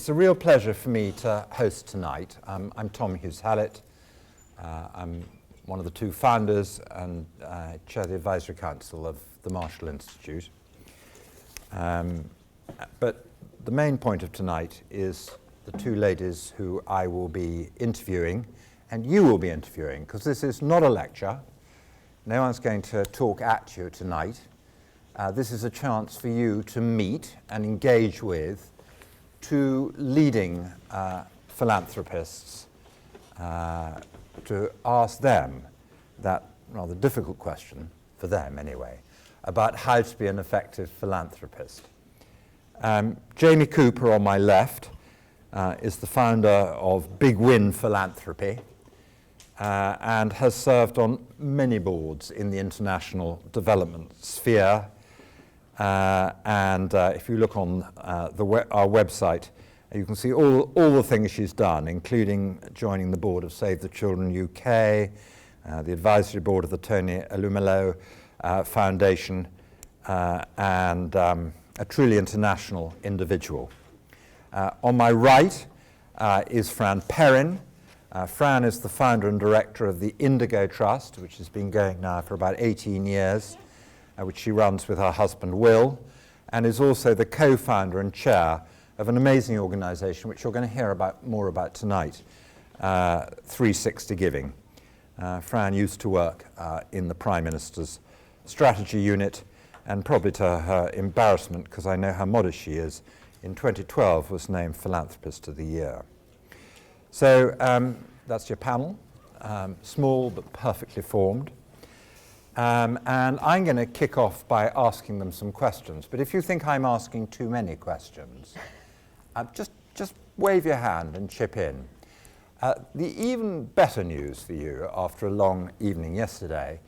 It's a real pleasure for me to host tonight. I'm Tom Hughes-Hallett. I'm one of the two founders and chair the advisory council of the Marshall Institute. But the main point of tonight is the two ladies who I will be interviewing and you will be interviewing, because this is not a lecture. No one's going to talk at you tonight. This is a chance for you to meet and engage with two leading philanthropists to ask them that rather difficult question, for them anyway, about how to be an effective philanthropist. Jamie Cooper on my left is the founder of Big Win Philanthropy and has served on many boards in the international development sphere. If you look on our website, you can see all the things she's done, including joining the board of Save the Children UK, the advisory board of the Tony Elumelu Foundation, and a truly international individual. On my right is Fran Perrin. Fran is the founder and director of the Indigo Trust, which has been going now for about 18 years. Which she runs with her husband Will, and is also the co-founder and chair of an amazing organisation which you're going to hear more about tonight, 360 Giving. Fran used to work in the Prime Minister's strategy unit, and probably to her embarrassment, because I know how modest she is, in 2012 was named Philanthropist of the Year. So that's your panel, small but perfectly formed. And I'm going to kick off by asking them some questions. But if you think I'm asking too many questions, just wave your hand and chip in. The even better news for you after a long evening yesterday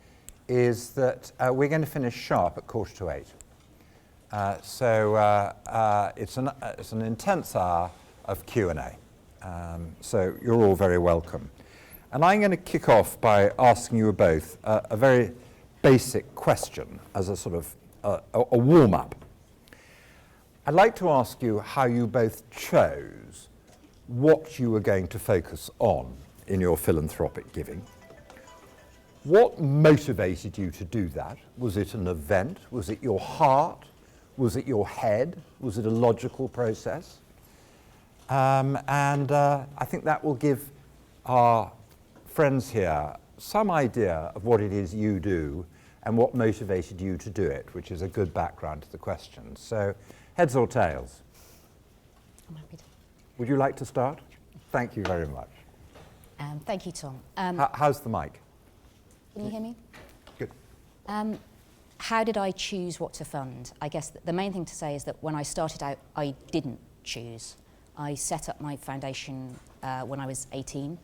is that we're going to finish sharp at 7:45. It's an intense hour of Q&A. So you're all very welcome. And I'm going to kick off by asking you both a very basic question as a sort of a warm-up. I'd like to ask you how you both chose what you were going to focus on in your philanthropic giving. What motivated you to do that? Was it an event? Was it your heart? Was it your head? Was it a logical process? I think that will give our friends here some idea of what it is you do and what motivated you to do it, which is a good background to the question. So, heads or tails? I'm happy to. Would you like to start? Thank you very much. Thank you, Tom. How's the mic? Can you hear me? Good. How did I choose what to fund? I guess the main thing to say is that when I started out, I didn't choose. I set up my foundation when I was 18.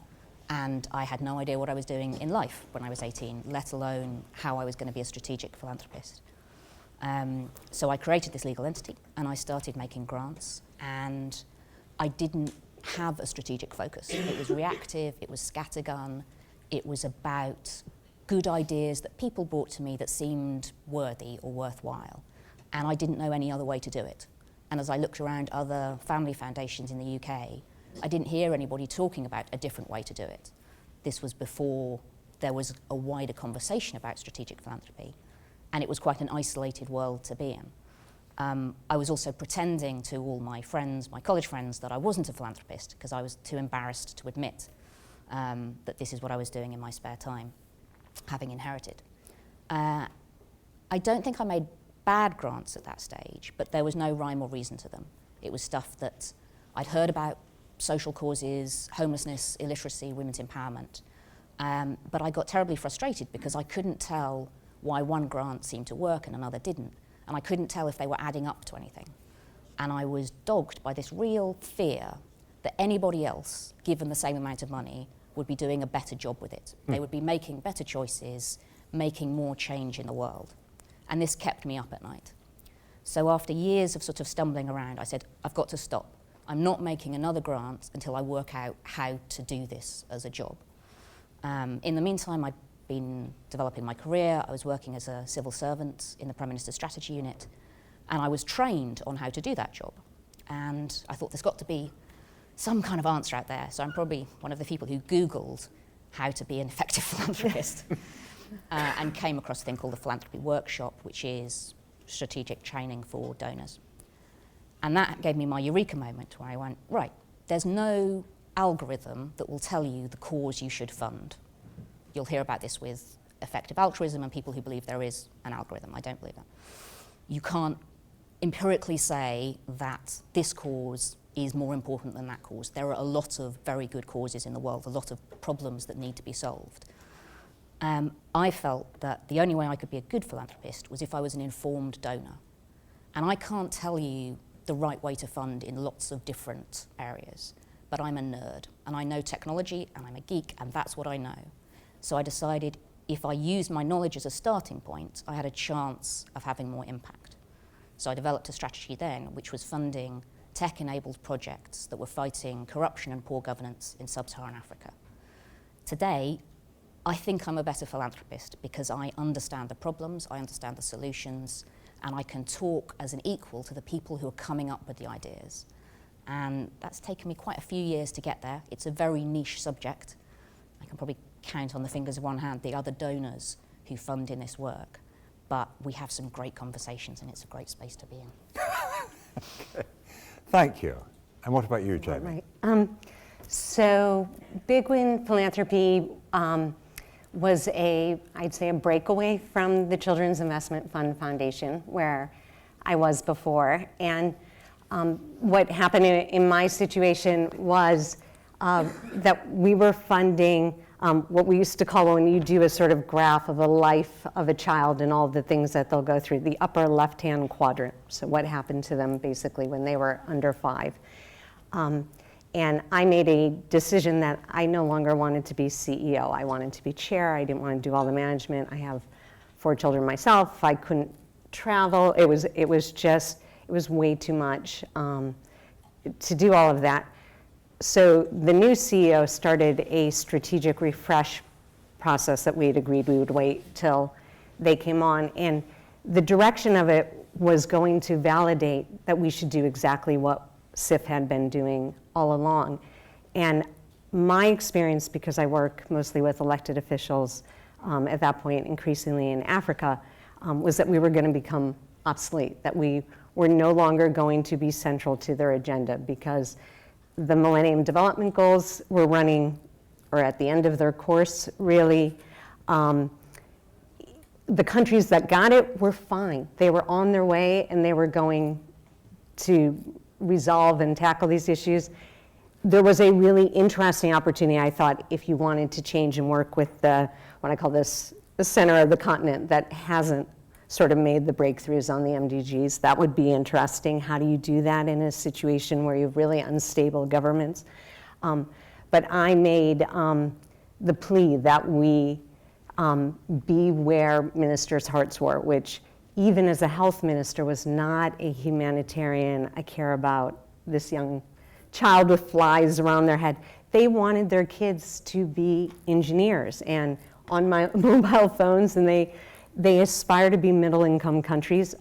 And I had no idea what I was doing in life when I was 18, let alone how I was going to be a strategic philanthropist. So I created this legal entity and I started making grants, and I didn't have a strategic focus. It was reactive, it was scattergun, it was about good ideas that people brought to me that seemed worthy or worthwhile. And I didn't know any other way to do it. And as I looked around other family foundations in the UK, I didn't hear anybody talking about a different way to do it. This was before there was a wider conversation about strategic philanthropy, and it was quite an isolated world to be in. I was also pretending to all my friends, my college friends, that I wasn't a philanthropist because I was too embarrassed to admit that this is what I was doing in my spare time, having inherited. I don't think I made bad grants at that stage, but there was no rhyme or reason to them. It was stuff that I'd heard about: social causes, homelessness, illiteracy, women's empowerment. But I got terribly frustrated because I couldn't tell why one grant seemed to work and another didn't. And I couldn't tell if they were adding up to anything. And I was dogged by this real fear that anybody else, given the same amount of money, would be doing a better job with it. They would be making better choices, making more change in the world. And this kept me up at night. So after years of sort of stumbling around, I said, I've got to stop. I'm not making another grant until I work out how to do this as a job. In the meantime, I've been developing my career. I was working as a civil servant in the Prime Minister's strategy unit, and I was trained on how to do that job. and I thought there's got to be some kind of answer out there. So I'm probably one of the people who Googled how to be an effective philanthropist and came across a thing called the Philanthropy Workshop, which is strategic training for donors. And that gave me my eureka moment where I went, right, there's no algorithm that will tell you the cause you should fund. You'll hear about this with effective altruism and people who believe there is an algorithm. I don't believe that. You can't empirically say that this cause is more important than that cause. There are a lot of very good causes in the world, a lot of problems that need to be solved. I felt that the only way I could be a good philanthropist was if I was an informed donor. And I can't tell you the right way to fund in lots of different areas, but I'm a nerd, and I know technology, and I'm a geek, and that's what I know. So I decided if I used my knowledge as a starting point, I had a chance of having more impact. So I developed a strategy then, which was funding tech-enabled projects that were fighting corruption and poor governance in sub-Saharan Africa. Today, I think I'm a better philanthropist because I understand the problems, I understand the solutions, and I can talk as an equal to the people who are coming up with the ideas. And that's taken me quite a few years to get there. It's a very niche subject. I can probably count on the fingers of one hand the other donors who fund in this work. But we have some great conversations, and it's a great space to be in. Okay. Thank you. And what about you, Jamie? Right. So Big Win Philanthropy was I'd say a breakaway from the Children's Investment Fund Foundation, where I was before. And what happened in my situation was that we were funding what we used to call, when you do a sort of graph of a life of a child and all the things that they'll go through, the upper left-hand quadrant. So what happened to them basically when they were under 5. And I made a decision that I no longer wanted to be CEO. I wanted to be chair. I didn't want to do all the management. I have 4 children myself. I couldn't travel. It was way too much to do all of that. So the new CEO started a strategic refresh process that we had agreed we would wait till they came on. And the direction of it was going to validate that we should do exactly what SIF had been doing all along. And my experience, because I work mostly with elected officials at that point, increasingly in Africa, was that we were going to become obsolete, that we were no longer going to be central to their agenda, because the Millennium Development Goals were running, or at the end of their course, really. The countries that got it were fine. They were on their way, and they were going to resolve and tackle these issues. There was a really interesting opportunity, I thought, if you wanted to change and work with what I call the center of the continent that hasn't sort of made the breakthroughs on the MDGs. That would be interesting. How do you do that in a situation where you have really unstable governments? But I made the plea that we be where ministers' hearts were, which even as a health minister was not a humanitarian, I care about this young child with flies around their head. They wanted their kids to be engineers and on my mobile phones, and they aspire to be middle-income countries,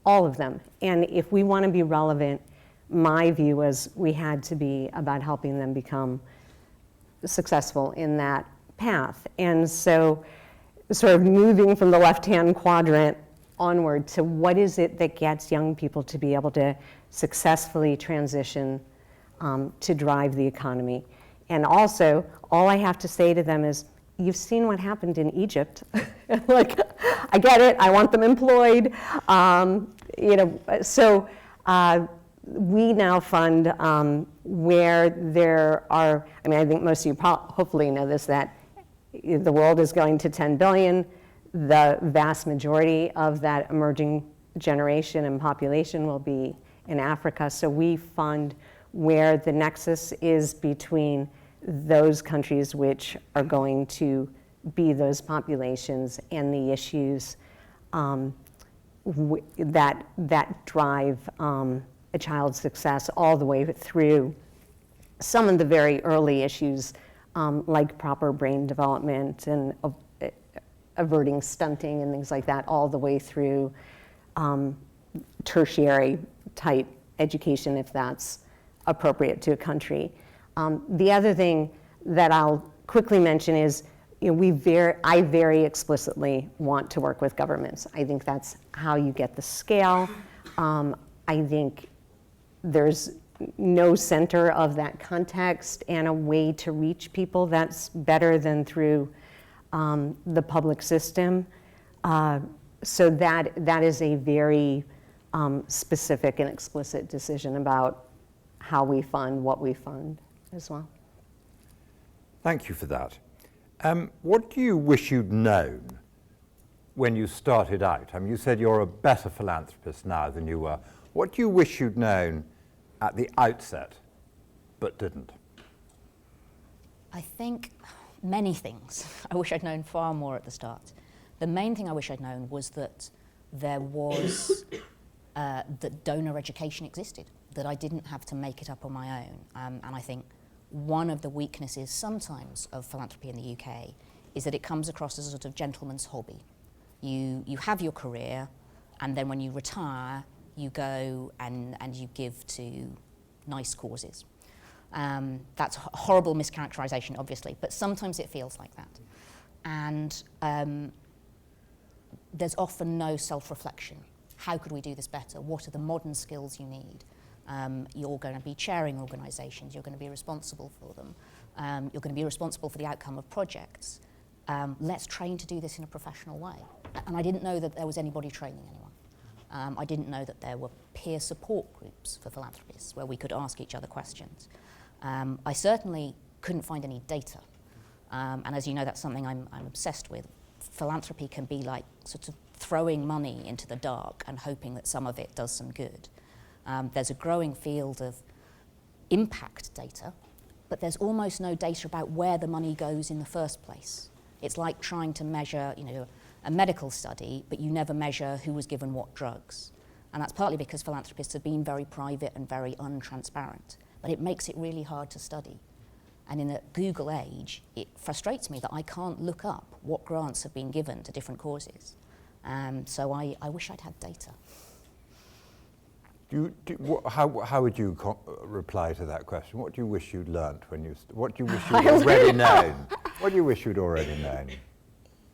all of them. And if we want to be relevant, my view was we had to be about helping them become successful in that path. And so sort of moving from the left-hand quadrant onward to what is it that gets young people to be able to successfully transition to drive the economy. And also, all I have to say to them is, you've seen what happened in Egypt. Like, I get it, I want them employed. So we now fund where there are, I think most of you hopefully know this, that the world is going to 10 billion. The vast majority of that emerging generation and population will be in Africa. So we fund where the nexus is between those countries which are going to be those populations and the issues that drive a child's success, all the way through some of the very early issues like proper brain development and averting stunting and things like that, all the way through tertiary type education if that's appropriate to a country. The other thing that I'll quickly mention is, I very explicitly want to work with governments. I think that's how you get the scale. I think there's no center of that context and a way to reach people that's better than through the public system. So that is a very specific and explicit decision about how we fund, what we fund as well. Thank you for that. What do you wish you'd known when you started out? I mean, you said you're a better philanthropist now than you were. What do you wish you'd known at the outset, but didn't? I think many things. I wish I'd known far more at the start. The main thing I wish I'd known was that there was, that donor education existed, that I didn't have to make it up on my own. And I think one of the weaknesses sometimes of philanthropy in the UK is that it comes across as a sort of gentleman's hobby. You have your career, and then when you retire, you go and you give to nice causes. That's a horrible mischaracterization, obviously, but sometimes it feels like that. And there's often no self-reflection. How could we do this better? What are the modern skills you need? You're going to be chairing organisations, you're going to be responsible for them, you're going to be responsible for the outcome of projects. Let's train to do this in a professional way. And I didn't know that there was anybody training anyone. I didn't know that there were peer support groups for philanthropists where we could ask each other questions. I certainly couldn't find any data. And as you know, that's something I'm obsessed with. Philanthropy can be like sort of throwing money into the dark and hoping that some of it does some good. There's a growing field of impact data, but there's almost no data about where the money goes in the first place. It's like trying to measure, a medical study, but you never measure who was given what drugs. And that's partly because philanthropists have been very private and very untransparent, but it makes it really hard to study. And in the Google age, it frustrates me that I can't look up what grants have been given to different causes. So I wish I'd had data. How would you reply to that question? What do you wish you'd learnt what do you wish you'd already known? What do you wish you'd already known?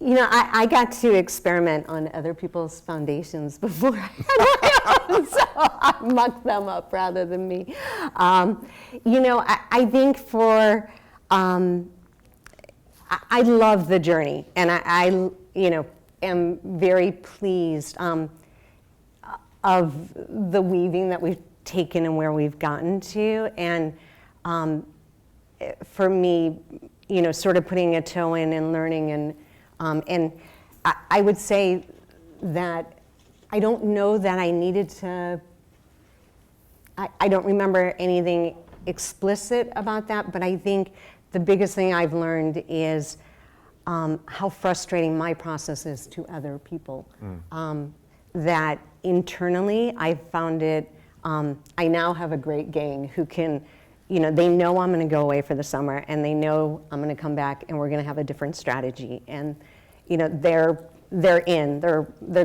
I got to experiment on other people's foundations before I had my own, so I mucked them up rather than me. I think I love the journey, and I am very pleased of the weaving that we've taken and where we've gotten to. And for me, sort of putting a toe in and learning, and I would say that I don't know that I needed to, I don't remember anything explicit about that, but I think the biggest thing I've learned is how frustrating my process is to other people. That internally, I've found it, I now have a great gang who can, they know I'm going to go away for the summer, and they know I'm going to come back and we're going to have a different strategy. And, they're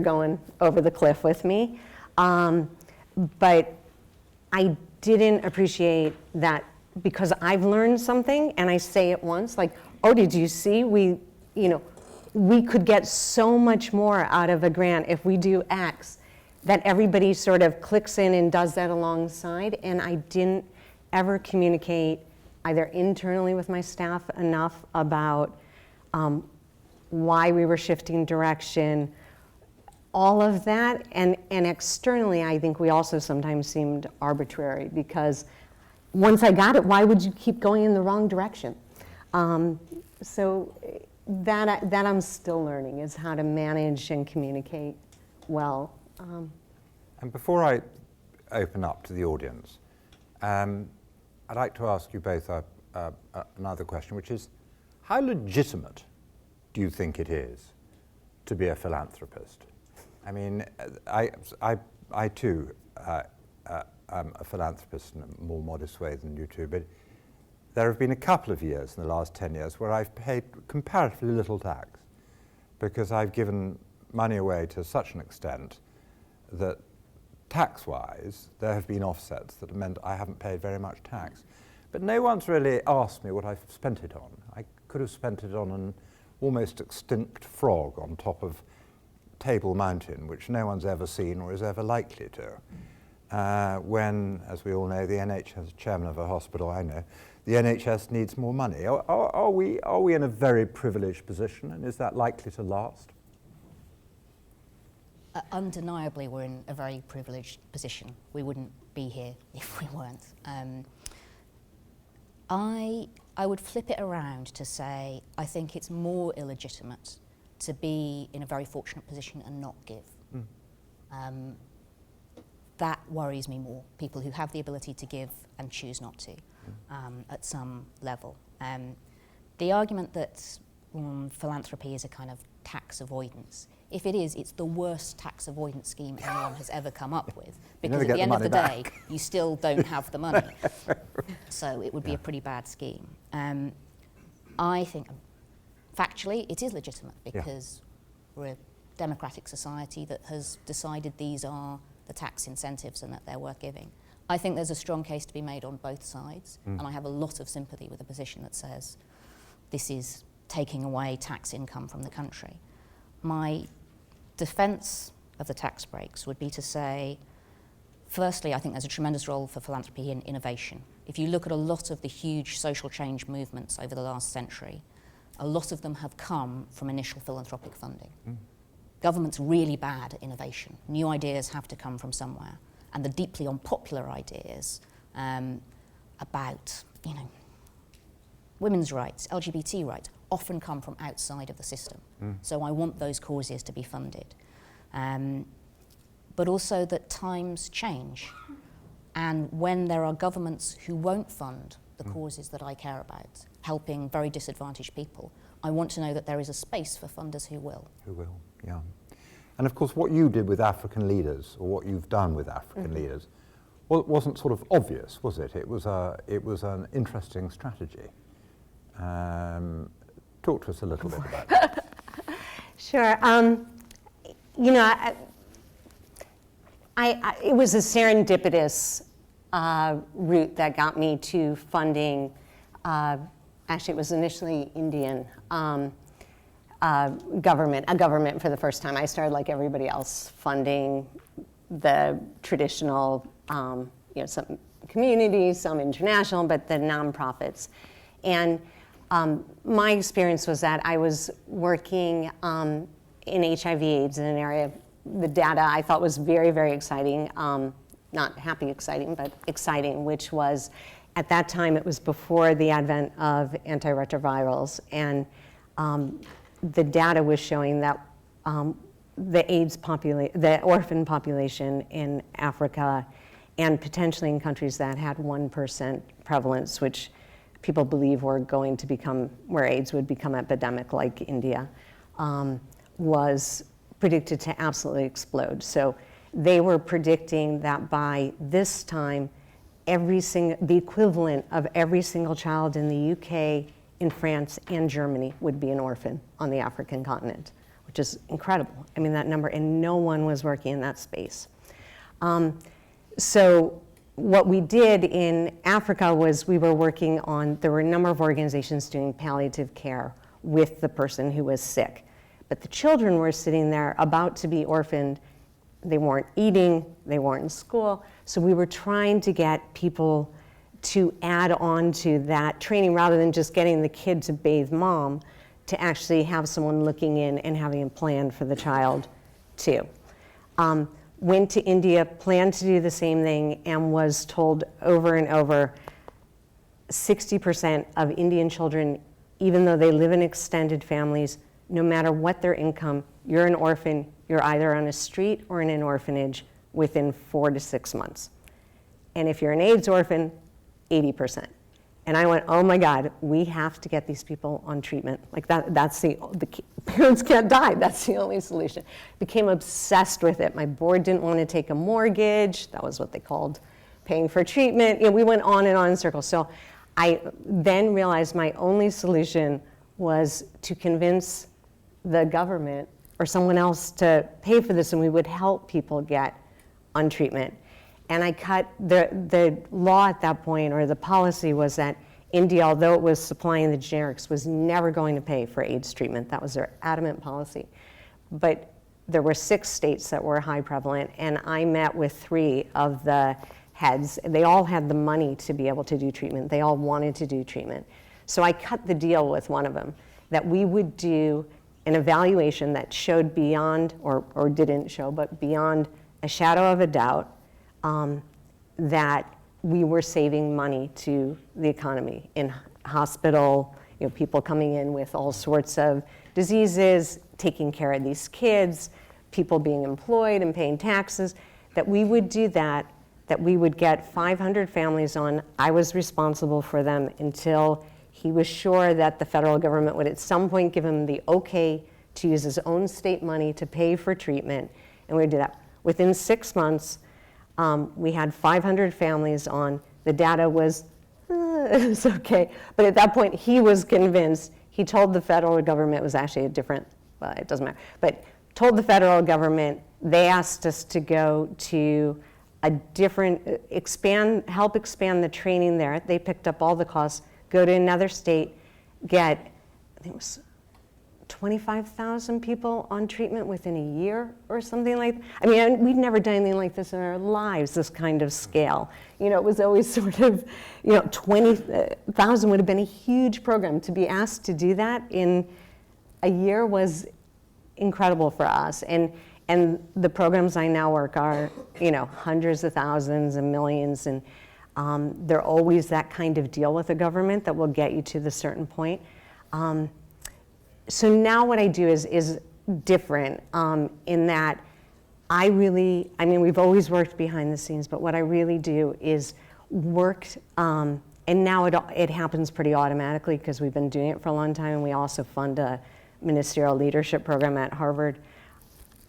going over the cliff with me. But I didn't appreciate that because I've learned something and I say it once, like, oh, did you see? We could get so much more out of a grant if we do X, that everybody sort of clicks in and does that alongside. And I didn't ever communicate either internally with my staff enough about why we were shifting direction, all of that. And externally, I think we also sometimes seemed arbitrary, because once I got it, why would you keep going in the wrong direction? So that I'm still learning, is how to manage and communicate well. And before I open up to the audience, I'd like to ask you both another question, which is, how legitimate do you think it is to be a philanthropist? I mean, I too am a philanthropist in a more modest way than you two, but there have been a couple of years in the last 10 years where I've paid comparatively little tax, because I've given money away to such an extent that tax-wise, there have been offsets that have meant I haven't paid very much tax. But no one's really asked me what I've spent it on. I could have spent it on an almost extinct frog on top of Table Mountain, which no one's ever seen or is ever likely to. When, as we all know, the NHS, chairman of a hospital I know, the NHS needs more money. Are we in a very privileged position, and is that likely to last? Undeniably, we're in a very privileged position. We wouldn't be here if we weren't. I would flip it around to say I think it's more illegitimate to be in a very fortunate position and not give. That worries me more, people who have the ability to give and choose not to at some level. The argument that philanthropy is a kind of tax avoidance, if it is, it's the worst tax avoidance scheme anyone has ever come up with, because at the end of the day, you still don't have the money. So it would be a pretty bad scheme. I think, factually, it is legitimate because we're a democratic society that has decided these are the tax incentives and that they're worth giving. I think there's a strong case to be made on both sides, and I have a lot of sympathy with a position that says this is taking away tax income from the country. My defence of the tax breaks would be to say, firstly, I think there's a tremendous role for philanthropy in innovation. If you look at a lot of the huge social change movements over the last century, a lot of them have come from initial philanthropic funding. Government's really bad at innovation. New ideas have to come from somewhere. And the deeply unpopular ideas about, women's rights, LGBT rights, often come from outside of the system. So I want those causes to be funded. But also that times change. And when there are governments who won't fund the causes that I care about, helping very disadvantaged people, I want to know that there is a space for funders who will. Who will, yeah. And of course, what you did with African leaders, or what you've done with African leaders, wasn't sort of obvious, was it? It was an interesting strategy. Talk to us a little bit about that. Sure. It was a serendipitous route that got me to funding. Actually, it was initially Indian a government for the first time. I started, like everybody else, funding the traditional, some communities, some international, but the nonprofits. And my experience was that I was working in HIV/AIDS in an area, the data I thought was very, very exciting, not happy exciting, but exciting, which was, at that time, it was before the advent of antiretrovirals, and the data was showing that the orphan population in Africa, and potentially in countries that had 1% prevalence, which people believe were going to become, where AIDS would become epidemic, like India, was predicted to absolutely explode. So they were predicting that by this time, the equivalent of every single child in the UK, in France, and Germany would be an orphan on the African continent, which is incredible. I mean, that number, and no one was working in that space. So what we did in Africa was we were working on, there were a number of organizations doing palliative care with the person who was sick. But the children were sitting there about to be orphaned. They weren't eating, they weren't in school. So we were trying to get people to add on to that training rather than just getting the kid to bathe mom, to actually have someone looking in and having a plan for the child too. Went to India, planned to do the same thing, and was told over and over, 60% of Indian children, even though they live in extended families, no matter what their income, you're an orphan, you're either on a street or in an orphanage within 4 to 6 months. And if you're an AIDS orphan, 80%. And I went, oh my God, we have to get these people on treatment. Like that's the parents can't die, that's the only solution. Became obsessed with it. My board didn't want to take a mortgage. That was what they called paying for treatment. We went on and on in circles. So I then realized my only solution was to convince the government or someone else to pay for this, and we would help people get on treatment. And I cut, the law at that point, or the policy was that India, although it was supplying the generics, was never going to pay for AIDS treatment. That was their adamant policy. But there were 6 states that were high prevalent, and I met with 3 of the heads. They all had the money to be able to do treatment. They all wanted to do treatment. So I cut the deal with one of them that we would do an evaluation that showed beyond, or didn't show, but beyond a shadow of a doubt, that we were saving money to the economy in hospital, people coming in with all sorts of diseases, taking care of these kids, people being employed and paying taxes, that we would do that we would get 500 families on. I was responsible for them until he was sure that the federal government would at some point give him the okay to use his own state money to pay for treatment, and we would do that. Within 6 months, we had 500 families on. The data was, it was okay. But at that point, he was convinced. He told the federal government, it was actually a different, well, it doesn't matter, but told the federal government, they asked us to go to a different, help expand the training there. They picked up all the costs, go to another state, get, I think it was 25,000 people on treatment within a year or something like that. I mean, we'd never done anything like this in our lives, this kind of scale. It was always sort of, 20,000 would have been a huge program. To be asked to do that in a year was incredible for us. And the programs I now work are, hundreds of thousands and millions, and they're always that kind of deal with the government that will get you to the certain point. So now what I do is different in that we've always worked behind the scenes, but what I really do is work, and now it happens pretty automatically because we've been doing it for a long time, and we also fund a ministerial leadership program at Harvard.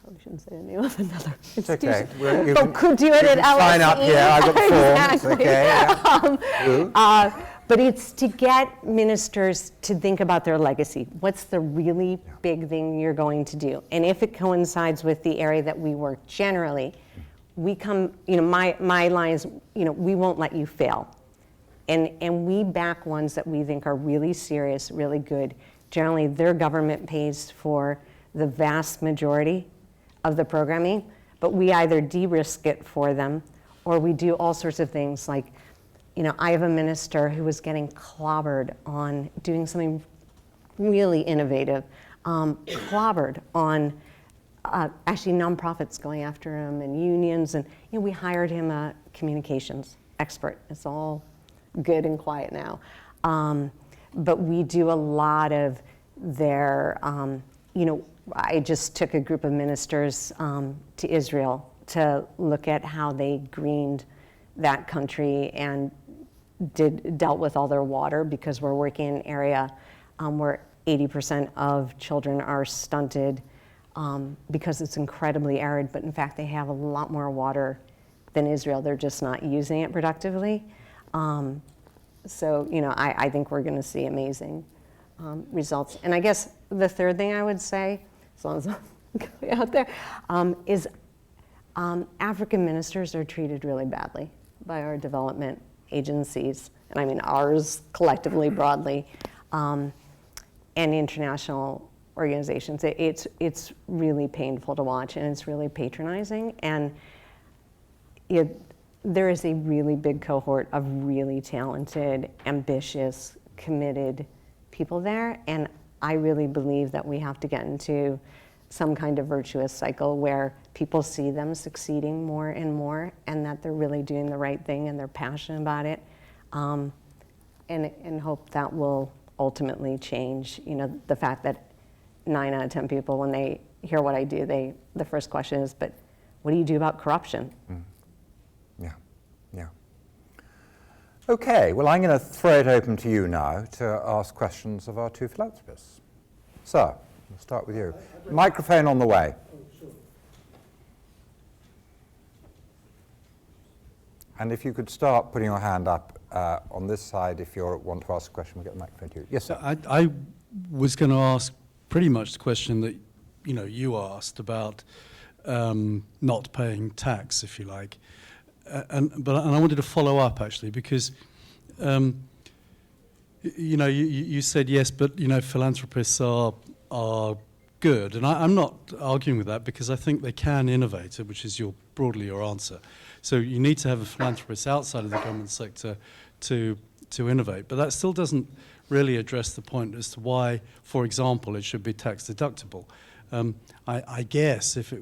I shouldn't say the name of another institution. It's okay. But could do it at LSE. Sign up here, I've got the forms. Exactly. Okay. But it's to get ministers to think about their legacy. What's the really big thing you're going to do? And if it coincides with the area that we work generally, we come, my line is, we won't let you fail. And we back ones that we think are really serious, really good. Generally, their government pays for the vast majority of the programming, but we either de-risk it for them, or we do all sorts of things like, I have a minister who was getting clobbered on doing something really innovative, clobbered on actually nonprofits going after him and unions, and we hired him a communications expert. It's all good and quiet now. But we do a lot of their, I just took a group of ministers to Israel to look at how they greened that country and dealt with all their water, because we're working in an area where 80% of children are stunted because it's incredibly arid, but in fact they have a lot more water than Israel. They're just not using it productively. So I think we're going to see amazing results. And I guess the third thing I would say, as long as I'm going out there, is African ministers are treated really badly by our development agencies, and I mean ours collectively, broadly, and international organizations. It's really painful to watch, and it's really patronizing, and there is a really big cohort of really talented, ambitious, committed people there, and I really believe that we have to get into some kind of virtuous cycle where people see them succeeding more and more, and that they're really doing the right thing and they're passionate about it, and hope that will ultimately change. The fact that 9 out of 10 people, when they hear what I do, the first question is, but what do you do about corruption? Yeah. Okay, well, I'm going to throw it open to you now to ask questions of our 2 philanthropists. Sir, we'll start with you. Microphone on the way. And if you could start putting your hand up on this side if you want to ask a question, we'll get the microphone to you. Yes, sir. I was going to ask pretty much the question that you asked about not paying tax, if you like. And I wanted to follow up, actually, because you said yes, but philanthropists are good, and I'm not arguing with that, because I think they can innovate, which is broadly your answer. So you need to have a philanthropist outside of the government sector to innovate, but that still doesn't really address the point as to why, for example, it should be tax deductible. I guess if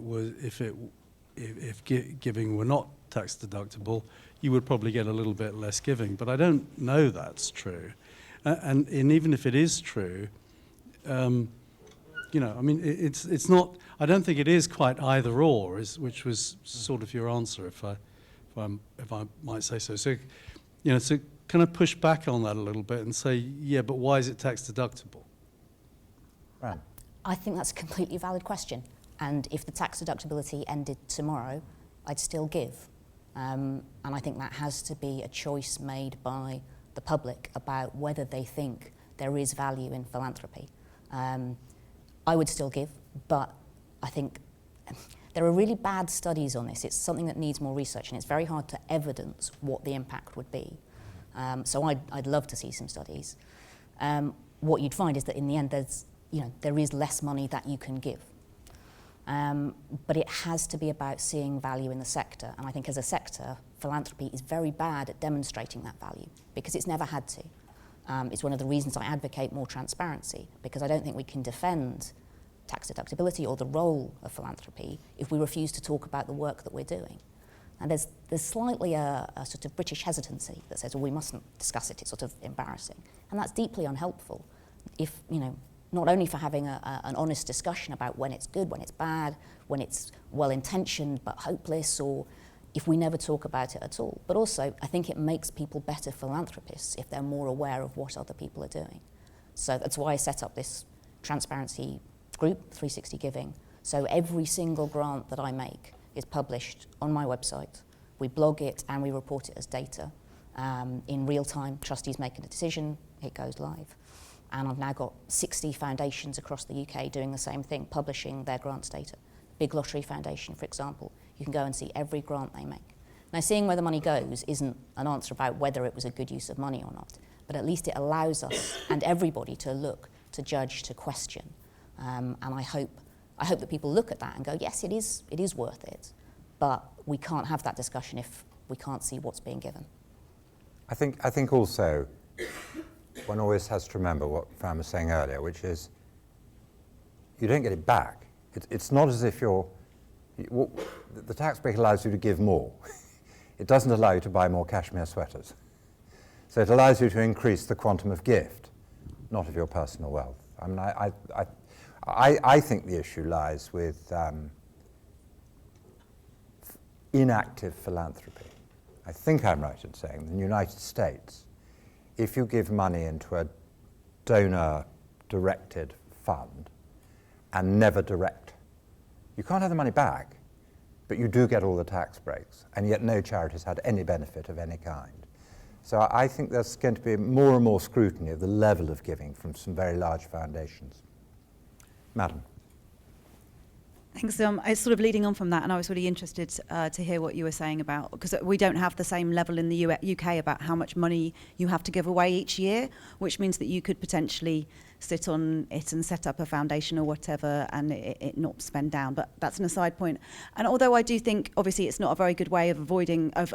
giving were not tax deductible, you would probably get a little bit less giving, but I don't know that's true. And even if it is true, it's not. I don't think it is quite either or, which was sort of your answer, if I might say so. So, so can I push back on that a little bit and say, yeah, but why is it tax deductible? Fran. I think that's a completely valid question. And if the tax deductibility ended tomorrow, I'd still give. And I think that has to be a choice made by the public about whether they think there is value in philanthropy. I would still give, but I think there are really bad studies on this. It's something that needs more research, and it's very hard to evidence what the impact would be. So I'd love to see some studies. What you'd find is that in the end, there is less money that you can give. But it has to be about seeing value in the sector. And I think as a sector, philanthropy is very bad at demonstrating that value because it's never had to. It's one of the reasons I advocate more transparency, because I don't think we can defend tax deductibility or the role of philanthropy if we refuse to talk about the work that we're doing. And there's slightly a sort of British hesitancy that says, well, we mustn't discuss it, it's sort of embarrassing. And that's deeply unhelpful. If, not only for having an honest discussion about when it's good, when it's bad, when it's well-intentioned but hopeless, or if we never talk about it at all. But also, I think it makes people better philanthropists if they're more aware of what other people are doing. So that's why I set up this transparency group, 360 Giving. So every single grant that I make is published on my website. We blog it and we report it as data. In real time, trustees making a decision, it goes live. And I've now got 60 foundations across the UK doing the same thing, publishing their grants data. Big Lottery Foundation, for example, you can go and see every grant they make. Now, seeing where the money goes isn't an answer about whether it was a good use of money or not, but at least it allows us and everybody to look, to judge, to question. And I hope that people look at that and go, yes, it is worth it, but we can't have that discussion if we can't see what's being given. I think also one always has to remember what Fran was saying earlier, which is you don't get it back. It's not as if the tax break allows you to give more. It doesn't allow you to buy more cashmere sweaters. So it allows you to increase the quantum of gift, not of your personal wealth. I mean, I think the issue lies with inactive philanthropy. I think I'm right in saying in the United States, if you give money into a donor-directed fund and never direct, you can't have the money back, but you do get all the tax breaks, and yet no charity's had any benefit of any kind. So I think there's going to be more and more scrutiny of the level of giving from some very large foundations. Madam. Thanks. It's sort of leading on from that, and I was really interested to hear what you were saying about, because we don't have the same level in the UK about how much money you have to give away each year, which means that you could potentially sit on it and set up a foundation or whatever and it not spend down. But that's an aside point. And although I do think, obviously, it's not a very good way of avoiding, of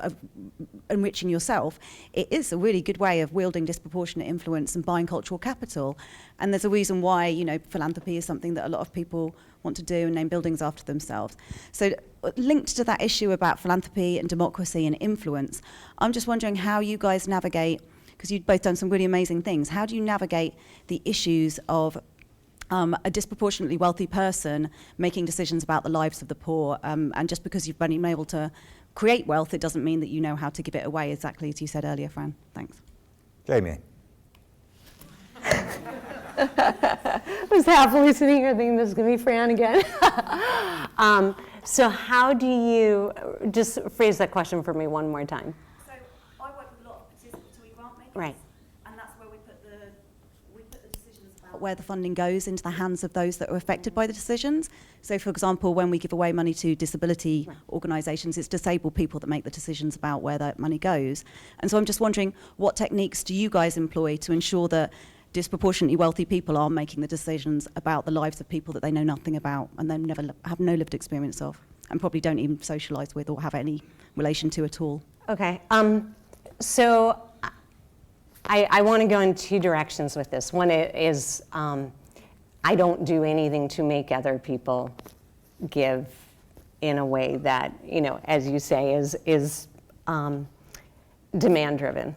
enriching yourself, it is a really good way of wielding disproportionate influence and buying cultural capital. And there's a reason why, philanthropy is something that a lot of people want to do and name buildings after themselves. So linked to that issue about philanthropy and democracy and influence, I'm just wondering how you guys navigate, because you've both done some really amazing things, how do you navigate the issues of a disproportionately wealthy person making decisions about the lives of the poor, and just because you've been able to create wealth, it doesn't mean that you know how to give it away, exactly as you said earlier, Fran. Thanks. Jamie. I was happily sitting here thinking this is going to be Fran again. So how do you, just phrase that question for me one more time. So I work with a lot of participatory grant makers. Right. And that's where we put the decisions about where the funding goes into the hands of those that are affected by the decisions. So, for example, when we give away money to disability organisations, it's disabled people that make the decisions about where that money goes. And so I'm just wondering, what techniques do you guys employ to ensure that disproportionately wealthy people are making the decisions about the lives of people that they know nothing about and they have no lived experience of, and probably don't even socialise with or have any relation to at all? Okay, so I want to go in two directions with this. One is I don't do anything to make other people give in a way that, you know, as you say, is demand driven.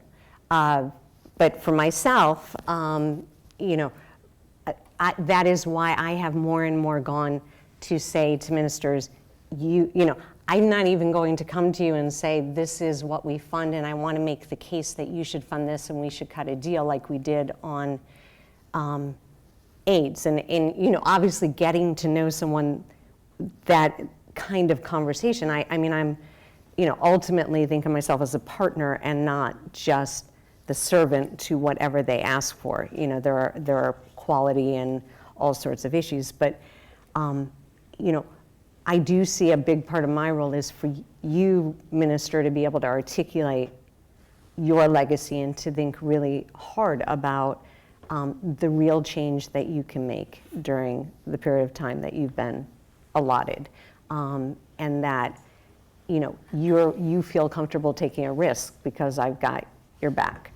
But for myself, you know, that is why I have more and more gone to say to ministers, you know, I'm not even going to come to you and say, this is what we fund, and I want to make the case that you should fund this and we should cut a deal like we did on AIDS. And you know, obviously getting to know someone, that kind of conversation, I mean, I'm, you know, ultimately think of myself as a partner and not just the servant to whatever they ask for. You know, there are quality and all sorts of issues, but, you know, I do see a big part of my role is for you, minister, to be able to articulate your legacy and to think really hard about the real change that you can make during the period of time that you've been allotted, and that, you know, you feel comfortable taking a risk because I've got your back.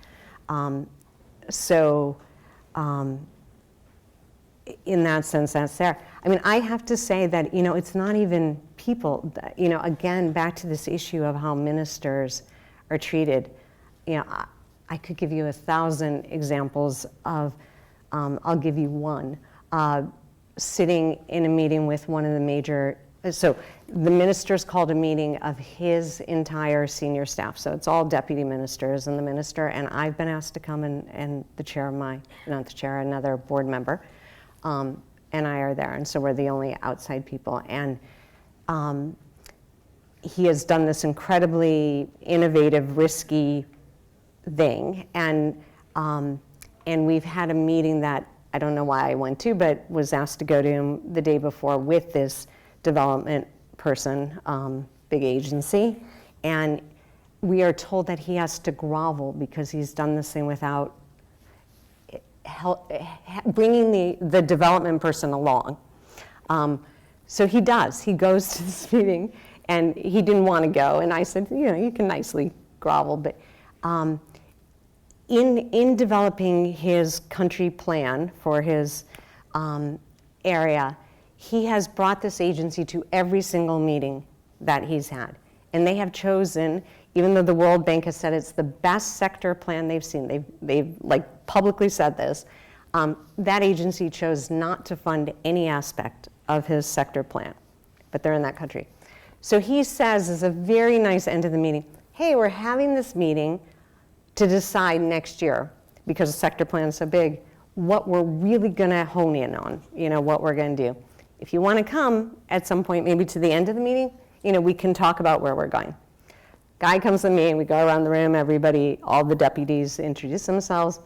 In that sense, that's there. I mean, I have to say that, you know, it's not even people, that, you know, again, back to this issue of how ministers are treated. You know, I could give you 1,000 examples of, I'll give you one. Sitting in a meeting with one of the major, so the ministers called a meeting of his entire senior staff. So it's all deputy ministers and the minister, and I've been asked to come and the chair of not the chair, another board member, and I are there, and so we're the only outside people. And he has done this incredibly innovative, risky thing, and we've had a meeting that I don't know why I went to, but was asked to go to him the day before with this development person, big agency, and we are told that he has to grovel because he's done this thing without bringing the development person along. So he does. He goes to this meeting, and he didn't want to go. And I said, you know, you can nicely grovel, but in developing his country plan for his area, he has brought this agency to every single meeting that he's had. And they have chosen, even though the World Bank has said it's the best sector plan they've seen, they've like publicly said this, that agency chose not to fund any aspect of his sector plan, but they're in that country. So he says, as a very nice end of the meeting, hey, we're having this meeting to decide next year, because the sector plan is so big, what we're really gonna hone in on, you know, what we're gonna do. If you wanna come at some point, maybe to the end of the meeting, you know, we can talk about where we're going. Guy comes to me, and we go around the room, everybody, all the deputies introduce themselves,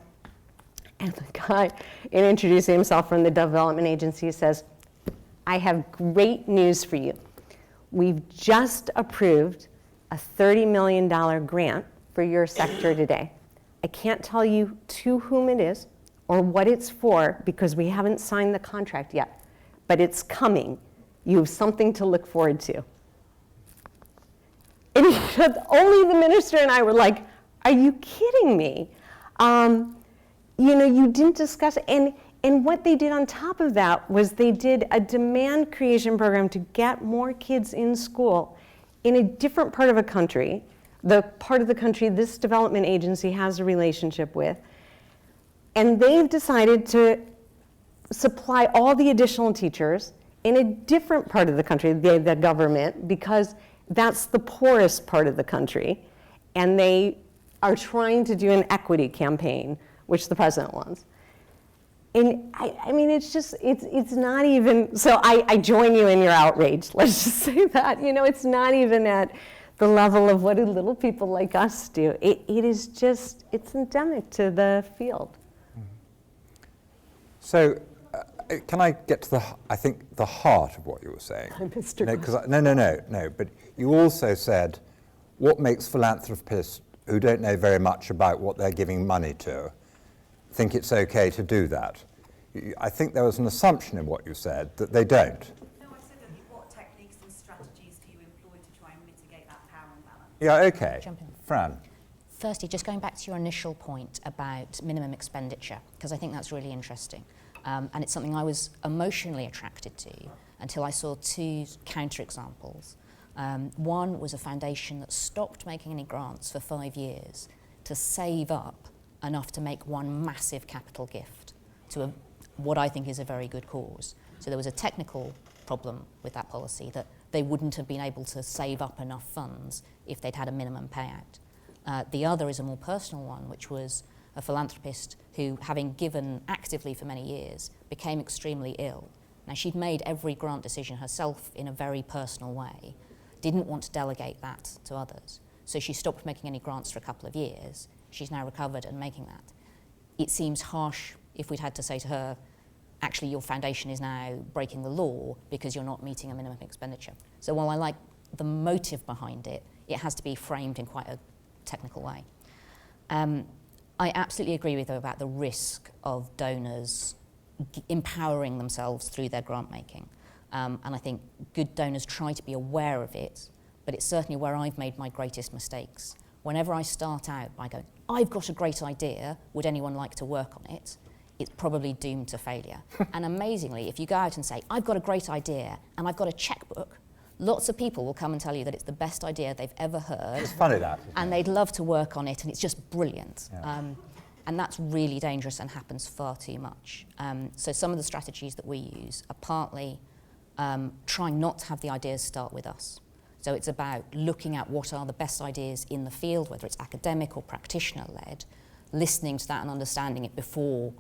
and the guy, in introducing himself from the development agency, says, I have great news for you. We've just approved a $30 million grant for your sector today. I can't tell you to whom it is or what it's for because we haven't signed the contract yet, but it's coming. You have something to look forward to. And only the minister and I were like, are you kidding me? You know, you didn't discuss it. And what they did on top of that was they did a demand creation program to get more kids in school in a different part of a country, the part of the country this development agency has a relationship with. And they've decided to supply all the additional teachers in a different part of the country, the government, because that's the poorest part of the country. And they are trying to do an equity campaign, which the president wants. And I mean, it's just, it's not even, so I join you in your outrage, let's just say that. You know, it's not even at the level of what do little people like us do. It is just, it's endemic to the field. So, can I get to the heart of what you were saying? No, but you also said what makes philanthropists who don't know very much about what they're giving money to think it's okay to do that. I think there was an assumption in what you said that they don't. No, I said that what techniques and strategies do you employ to try and mitigate that power imbalance? Yeah, okay. Jump in. Fran. Firstly, just going back to your initial point about minimum expenditure, because I think that's really interesting. And it's something I was emotionally attracted to until I saw two counterexamples. One was a foundation that stopped making any grants for 5 years to save up enough to make one massive capital gift to what I think is a very good cause. So there was a technical problem with that policy that they wouldn't have been able to save up enough funds if they'd had a minimum payout. The other is a more personal one, which was a philanthropist who, having given actively for many years, became extremely ill. Now, she'd made every grant decision herself in a very personal way, didn't want to delegate that to others. So she stopped making any grants for a couple of years. She's now recovered and making that. It seems harsh if we'd had to say to her, actually your foundation is now breaking the law because you're not meeting a minimum expenditure. So while I like the motive behind it, it has to be framed in quite a technical way. I absolutely agree with you about the risk of donors empowering themselves through their grant making. And I think good donors try to be aware of it, but it's certainly where I've made my greatest mistakes. Whenever I start out by going, I've got a great idea, would anyone like to work on it? It's probably doomed to failure. And amazingly, if you go out and say, I've got a great idea and I've got a checkbook, lots of people will come and tell you that it's the best idea they've ever heard. It's funny that. And they'd love to work on it, and it's just brilliant. Yeah. And that's really dangerous and happens far too much. So some of the strategies that we use are partly trying not to have the ideas start with us. So it's about looking at what are the best ideas in the field, whether it's academic or practitioner-led, listening to that and understanding it before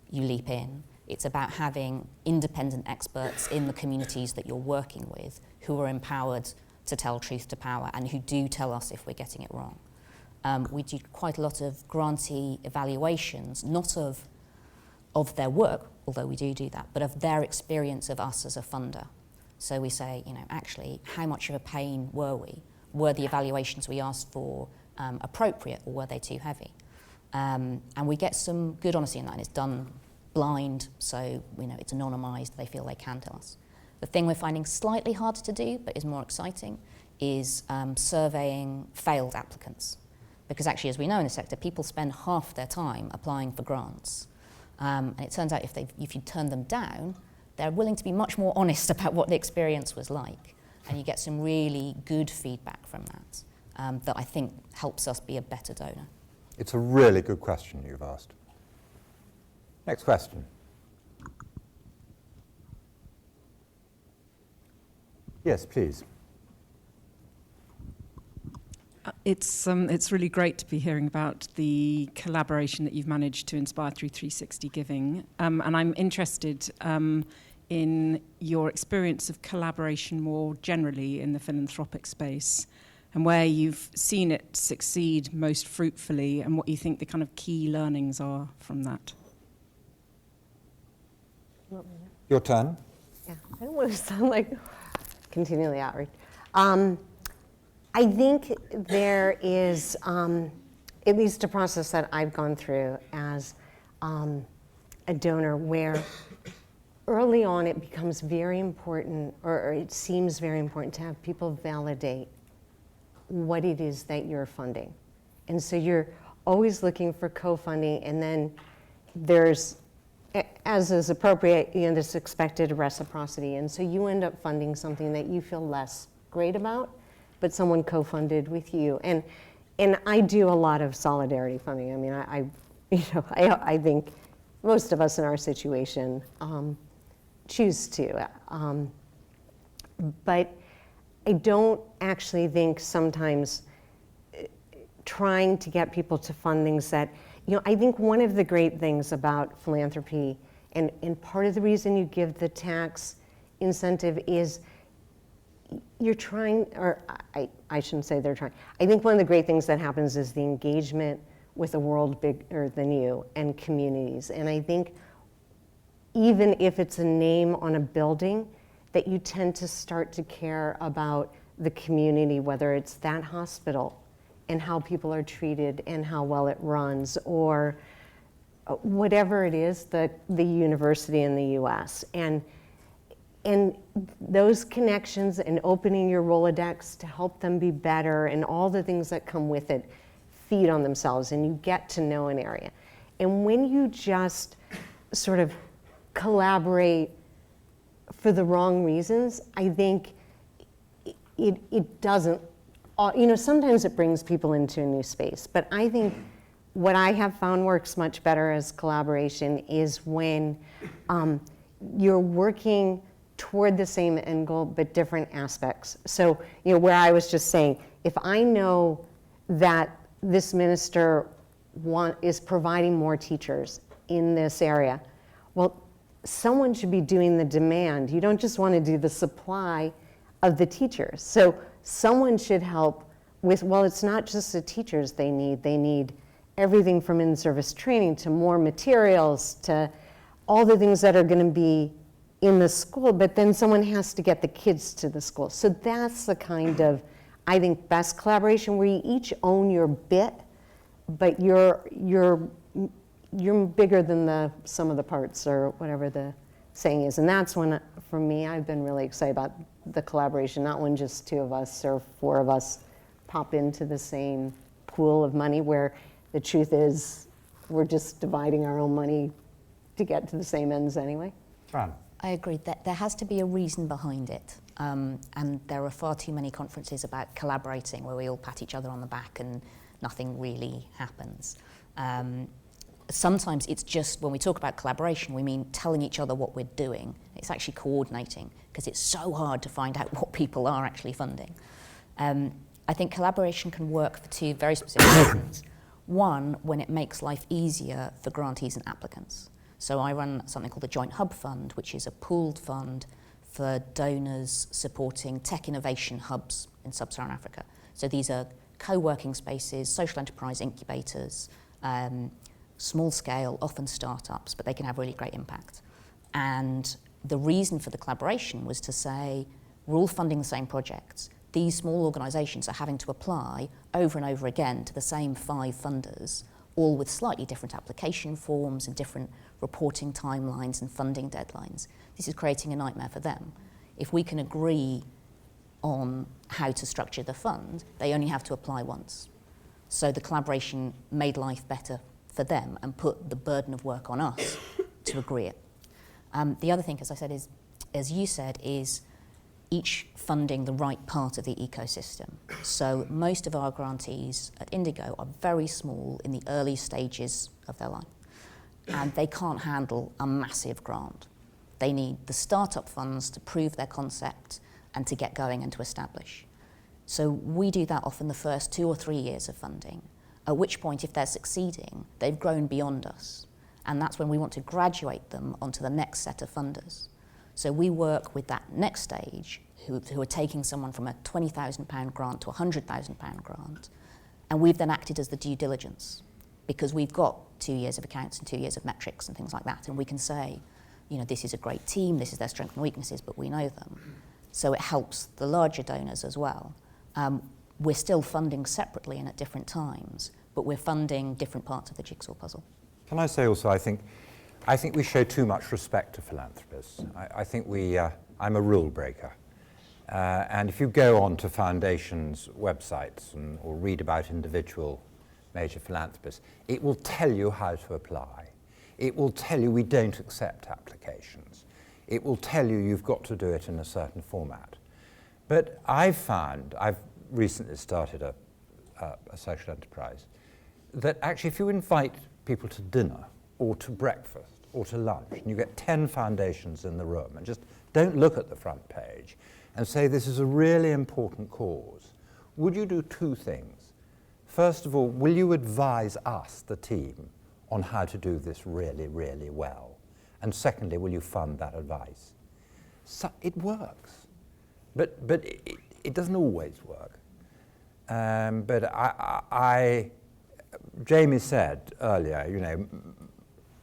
you leap in. It's about having independent experts in the communities that you're working with who are empowered to tell truth to power and who do tell us if we're getting it wrong. We do quite a lot of grantee evaluations, not of their work, although we do that, but of their experience of us as a funder. So we say, actually, how much of a pain were we? Were the evaluations we asked for appropriate, or were they too heavy? And we get some good honesty in that, and it's done blind, so it's anonymised, they feel they can tell us. The thing we're finding slightly harder to do, but is more exciting, is surveying failed applicants. Because actually, as we know in the sector, people spend half their time applying for grants. And it turns out if you turn them down, they're willing to be much more honest about what the experience was like. And you get some really good feedback from that, that I think helps us be a better donor. It's a really good question you've asked. Next question. Yes, please. It's really great to be hearing about the collaboration that you've managed to inspire through 360 Giving. And I'm interested in your experience of collaboration more generally in the philanthropic space, and where you've seen it succeed most fruitfully, and what you think the kind of key learnings are from that. Your turn. Yeah, I don't want to sound like continually outreach. I think there is at least a process that I've gone through as a donor where early on it becomes very important, or it seems very important, to have people validate what it is that you're funding. And so you're always looking for co-funding, and then there's, as is appropriate, this expected reciprocity. And so you end up funding something that you feel less great about, but someone co-funded with you. And I do a lot of solidarity funding. I mean, I think most of us in our situation choose to. But I don't actually think sometimes trying to get people to fund things that, I think one of the great things about philanthropy, and part of the reason you give the tax incentive is you're trying, or I shouldn't say they're trying. I think one of the great things that happens is the engagement with a world bigger than you and communities. And I think even if it's a name on a building, that you tend to start to care about the community, whether it's that hospital and how people are treated and how well it runs, or whatever it is, the university in the US. And those connections and opening your Rolodex to help them be better and all the things that come with it feed on themselves, and you get to know an area. And when you just sort of collaborate for the wrong reasons, I think it doesn't, sometimes it brings people into a new space. But I think what I have found works much better as collaboration is when you're working toward the same end goal, but different aspects. So, where I was just saying, if I know that this minister is providing more teachers in this area, well, someone should be doing the demand. You don't just want to do the supply of the teachers. So someone should help with, well, it's not just the teachers they need everything from in-service training to more materials to all the things that are going to be in the school, but then someone has to get the kids to the school. So that's the kind of, I think, best collaboration where you each own your bit, but you're bigger than the sum of the parts, or whatever the saying is. And that's when, for me, I've been really excited about the collaboration, not when just 2 of us or 4 of us pop into the same pool of money, where the truth is we're just dividing our own money to get to the same ends anyway. Fran. I agree that there has to be a reason behind it. And there are far too many conferences about collaborating where we all pat each other on the back and nothing really happens. Sometimes it's just, when we talk about collaboration, we mean telling each other what we're doing. It's actually coordinating, because it's so hard to find out what people are actually funding. I think collaboration can work for 2 very specific reasons. One, when it makes life easier for grantees and applicants. So I run something called the Joint Hub Fund, which is a pooled fund for donors supporting tech innovation hubs in sub-Saharan Africa. So these are co-working spaces, social enterprise incubators, small scale, often startups, but they can have really great impact. And the reason for the collaboration was to say, we're all funding the same projects. These small organisations are having to apply over and over again to the same 5 funders, all with slightly different application forms and different reporting timelines and funding deadlines. This is creating a nightmare for them. If we can agree on how to structure the fund, they only have to apply once. So the collaboration made life better for them and put the burden of work on us to agree it. The other thing, as I said, is, as you said, is each funding the right part of the ecosystem. So most of our grantees at Indigo are very small in the early stages of their life, and they can't handle a massive grant. They need the startup funds to prove their concept and to get going and to establish. So we do that often the first 2 or 3 years of funding, at which point, if they're succeeding, they've grown beyond us. And that's when we want to graduate them onto the next set of funders. So we work with that next stage, who are taking someone from a £20,000 grant to a £100,000 grant, and we've then acted as the due diligence, because we've got 2 years of accounts and 2 years of metrics and things like that, and we can say, this is a great team, this is their strengths and weaknesses, but we know them. So it helps the larger donors as well. We're still funding separately and at different times, but we're funding different parts of the jigsaw puzzle. Can I say also, I think we show too much respect to philanthropists. I think I'm a rule breaker. And if you go on to foundations' websites or read about individual major philanthropists, it will tell you how to apply. It will tell you we don't accept applications. It will tell you you've got to do it in a certain format. But I've recently started a social enterprise that actually, if you invite people to dinner or to breakfast or to lunch, and you get 10 foundations in the room, and just don't look at the front page, and say this is a really important cause, would you do 2 things? First of all, will you advise us, the team, on how to do this really, really well? And secondly, will you fund that advice? So it works, but it doesn't always work. But Jamie said earlier,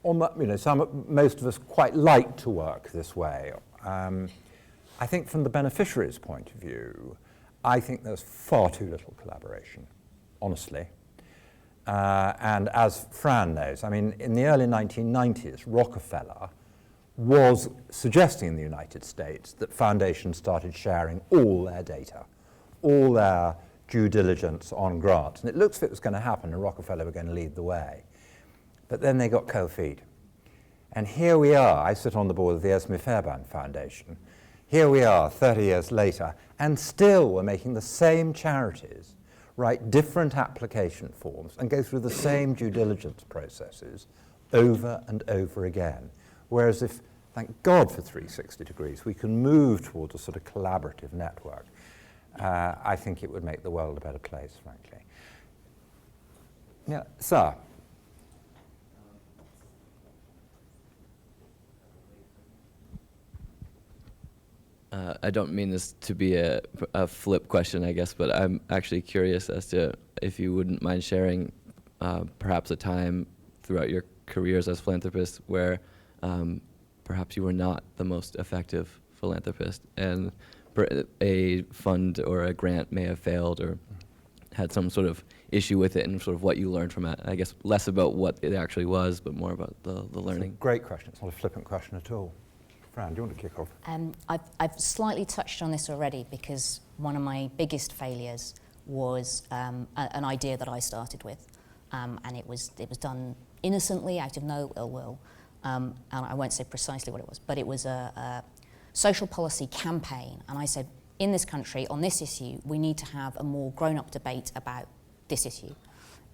most of us quite like to work this way. I think from the beneficiary's point of view, I think there's far too little collaboration, honestly. And as Fran knows, in the early 1990s, Rockefeller was suggesting in the United States that foundations started sharing all their data, all their due diligence on grants. And it looks as if it was going to happen and Rockefeller were going to lead the way. But then they got cold feet. And here we are. I sit on the board of the Esme Fairbairn Foundation. Here we are 30 years later, and still we're making the same charities write different application forms and go through the same due diligence processes over and over again. Whereas if, thank God for 360 degrees, we can move towards a sort of collaborative network, I think it would make the world a better place, frankly. Yeah, sir. I don't mean this to be a flip question, I guess, but I'm actually curious as to if you wouldn't mind sharing perhaps a time throughout your careers as philanthropists where perhaps you were not the most effective philanthropist and a fund or a grant may have failed or had some sort of issue with it and sort of what you learned from it. I guess less about what it actually was, but more about the learning. Great question. It's not a flippant question at all. Fran, do you want to kick off? I've slightly touched on this already because one of my biggest failures was an idea that I started with, and it was done innocently out of no ill will, and I won't say precisely what it was, but it was a social policy campaign, and I said, in this country, on this issue, we need to have a more grown-up debate about this issue,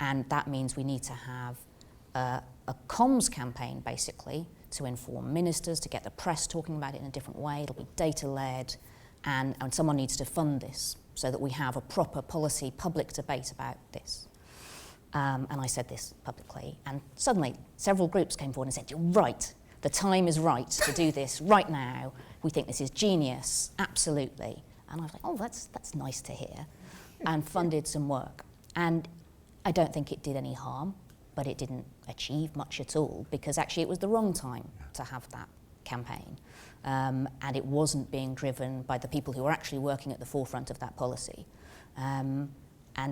and that means we need to have a comms campaign, basically, to inform ministers, to get the press talking about it in a different way. It'll be data-led, and someone needs to fund this so that we have a proper policy, public debate about this. And I said this publicly, and suddenly several groups came forward and said, you're right, the time is right to do this right now. We think this is genius, absolutely. And I was like, oh, that's nice to hear, and funded some work. And I don't think it did any harm, but it didn't achieve much at all because actually it was the wrong time to have that campaign. And it wasn't being driven by the people who were actually working at the forefront of that policy. And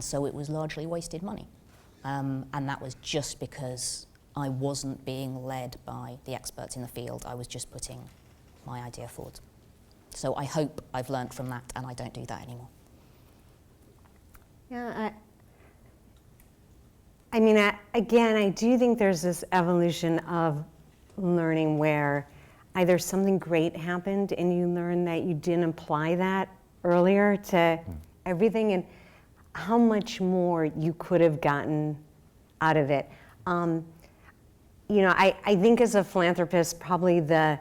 so it was largely wasted money. And that was just because I wasn't being led by the experts in the field. I was just putting my idea forward. So I hope I've learned from that and I don't do that anymore. Yeah, again, I do think there's this evolution of learning where either something great happened and you learn that you didn't apply that earlier to everything and how much more you could have gotten out of it. I think as a philanthropist, probably the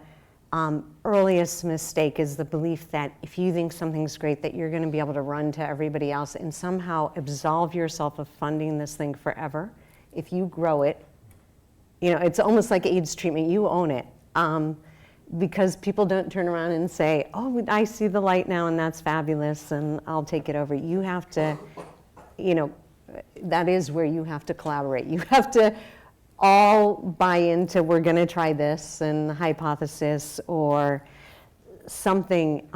earliest mistake is the belief that if you think something's great, that you're going to be able to run to everybody else and somehow absolve yourself of funding this thing forever. If you grow it, it's almost like AIDS treatment, you own it. Because people don't turn around and say, oh, I see the light now and that's fabulous and I'll take it over. You have to, that is where you have to collaborate. You have to all buy into we're going to try this and hypothesis or something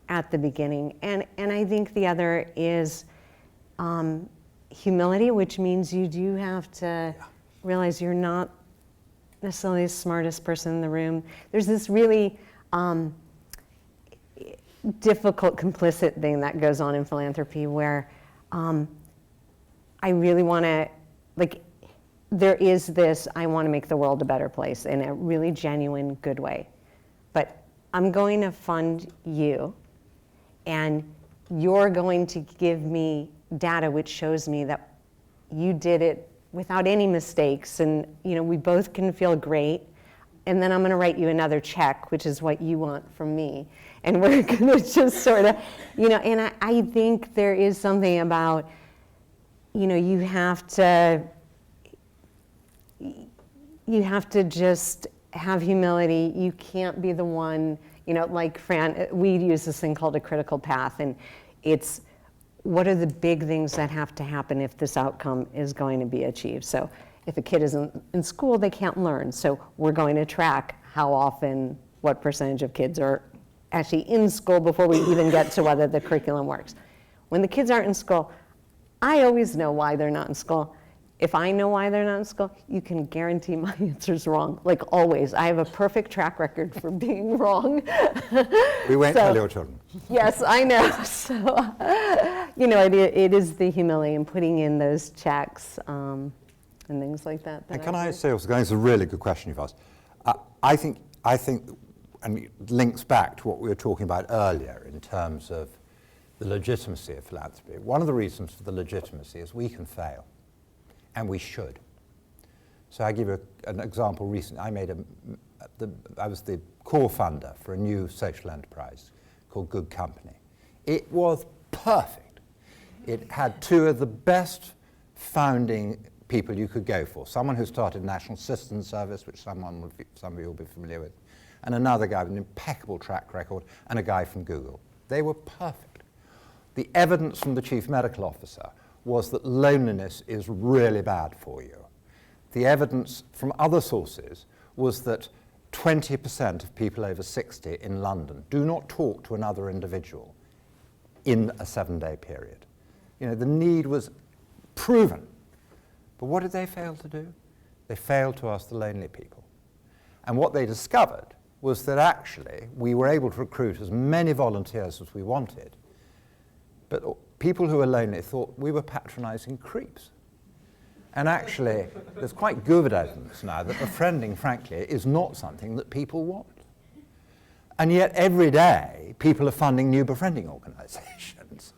at the beginning. And I think the other is humility, which means you do have to realize you're not necessarily the smartest person in the room. There's this really difficult complicit thing that goes on in philanthropy where I really want to, there is this, I want to make the world a better place in a really genuine, good way. But I'm going to fund you, and you're going to give me data which shows me that you did it without any mistakes, and we both can feel great. And then I'm going to write you another check, which is what you want from me. And we're going to just sort of, and I think there is something about, you have to just have humility. You can't be the one, like Fran, we use this thing called a critical path, and it's what are the big things that have to happen if this outcome is going to be achieved. So if a kid isn't in school, they can't learn. So we're going to track how often, what percentage of kids are actually in school before we even get to whether the curriculum works. When the kids aren't in school, I always know why they're not in school. If I know why they're not in school, you can guarantee my answer's wrong, like always. I have a perfect track record for being wrong. We won't tell your children. Yes, I know. So, you know, it is the humility in putting in those checks and things like that. And can I say also, it's a really good question you've asked. I think, and it links back to what we were talking about earlier in terms of the legitimacy of philanthropy. One of the reasons for the legitimacy is we can fail. And we should. So I give you an example recently. I was the core funder for a new social enterprise called Good Company. It was perfect. It had two of the best founding people you could go for. Someone who started National Citizen Service, which some of you will be familiar with, and another guy with an impeccable track record, and a guy from Google. They were perfect. The evidence from the chief medical officer was that loneliness is really bad for you. The evidence from other sources was that 20% of people over 60 in London do not talk to another individual in a 7-day period. You know, the need was proven. But what did they fail to do? They failed to ask the lonely people. And what they discovered was that actually we were able to recruit as many volunteers as we wanted, but people who were lonely thought we were patronizing creeps. And actually, there's quite good evidence now that befriending, frankly, is not something that people want. And yet, every day, people are funding new befriending organizations.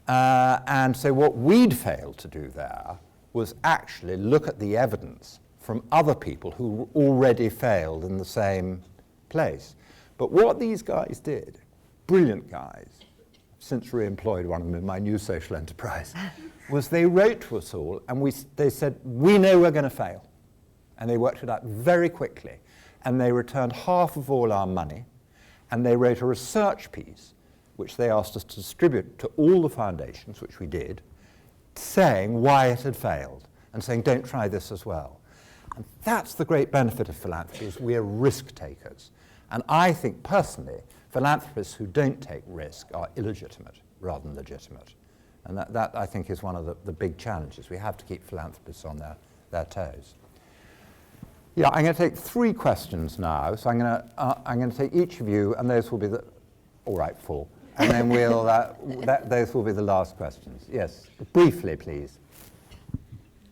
And so what we'd failed to do there was actually look at the evidence from other people who already failed in the same place. But what these guys did, brilliant guys, since re-employed one of them in my new social enterprise, was they wrote to us all and they said, we know we're going to fail. And they worked it out very quickly. And they returned half of all our money, and they wrote a research piece, which they asked us to distribute to all the foundations, which we did, saying why it had failed, and saying, don't try this as well. And that's the great benefit of philanthropy, is we're risk takers. And I think, personally, philanthropists who don't take risk are illegitimate rather than legitimate. And that I think, is one of the big challenges. We have to keep philanthropists on their toes. Yeah, I'm going to take 3 questions now. So I'm going to take each of you, and those will be all right, 4. And then those will be the last questions. Yes, briefly, please.